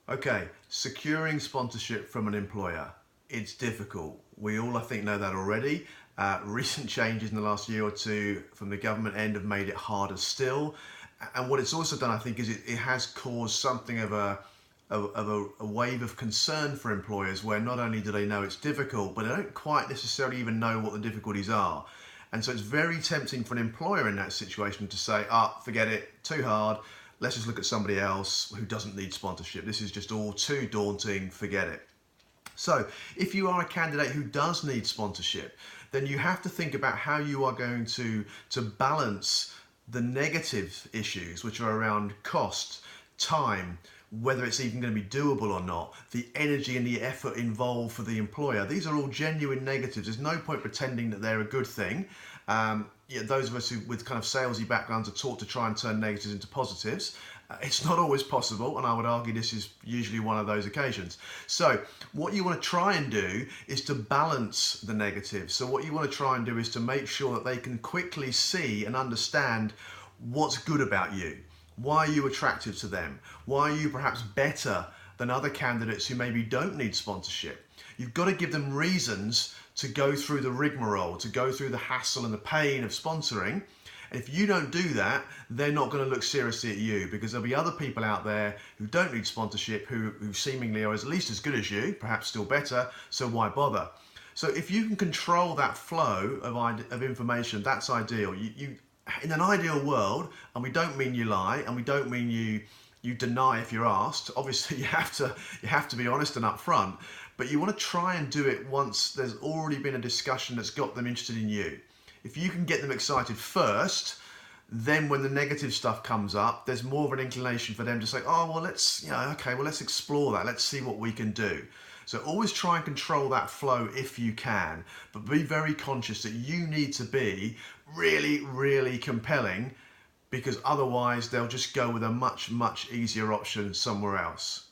Okay, securing sponsorship from an employer. It's difficult. We all, I think, know that already. Recent changes in the last year or two from the government end have made it harder still. And what it's also done, I think, is it has caused something of a wave of concern for employers where not only do they know it's difficult, but they don't quite necessarily even know what the difficulties are. And so it's very tempting for an employer in that situation to say, forget it, too hard. Let's just look at somebody else who doesn't need sponsorship. This is just all too daunting, forget it. So if you are a candidate who does need sponsorship, then you have to think about how you are going to balance the negative issues, which are around cost, time, whether it's even going to be doable or not, the energy and the effort involved for the employer. These are all genuine negatives. There's no point pretending that they're a good thing. Those of us with kind of salesy backgrounds are taught to try and turn negatives into positives. It's not always possible, and I would argue this is usually one of those occasions. So what you want to try and do is to balance the negatives. So what you want to try and do is to make sure that they can quickly see and understand what's good about you. Why are you attractive to them? Why are you perhaps better than other candidates who maybe don't need sponsorship? You've got to give them reasons to go through the rigmarole, to go through the hassle and the pain of sponsoring. And if you don't do that, they're not going to look seriously at you, because there'll be other people out there who don't need sponsorship who seemingly are at least as good as you, perhaps still better, so why bother? So if you can control that flow of information, that's ideal. You in an ideal world, and we don't mean you lie, and we don't mean you deny if you're asked. Obviously, you have to be honest and upfront, but you want to try and do it once there's already been a discussion that's got them interested in you. If you can get them excited first, then when the negative stuff comes up, there's more of an inclination for them to say, oh, well, let's explore that. Let's see what we can do. So always try and control that flow if you can, but be very conscious that you need to be really, really compelling, because otherwise they'll just go with a much, much easier option somewhere else.